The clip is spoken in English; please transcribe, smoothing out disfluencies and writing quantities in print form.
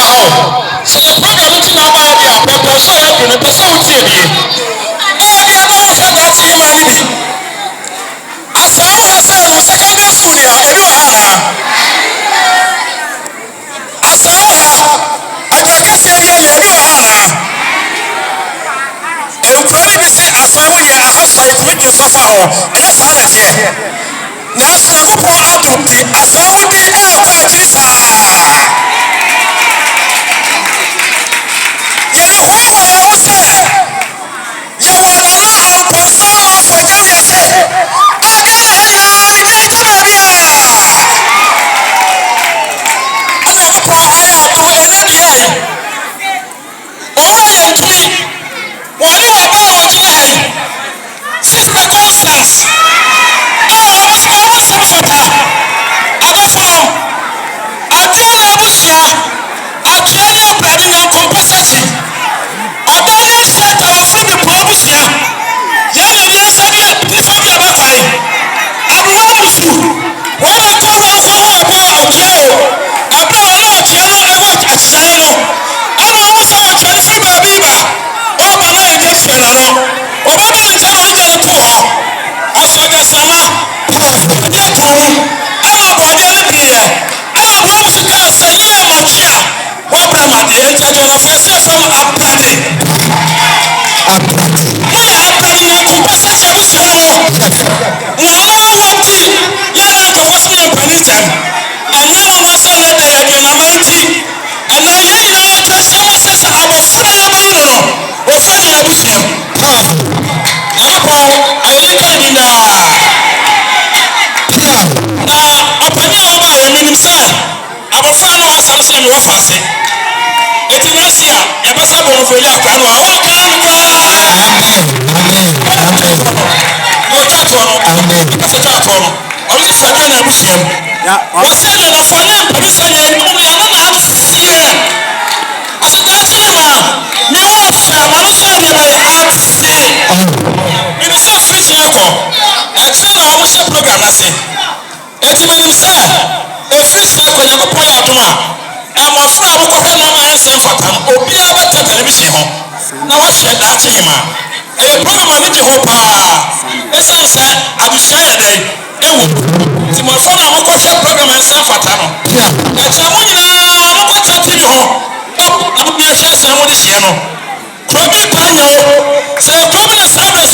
So the program is not about the purpose of the person who did it. And the other was about to humanity. As I was saying, secondary school here, everyone. As I was, I just said, everyone. And probably be say, as I was here, I have to make you suffer. And that's how it's here. Now, so I go for adopting. As I would be out, Jesus.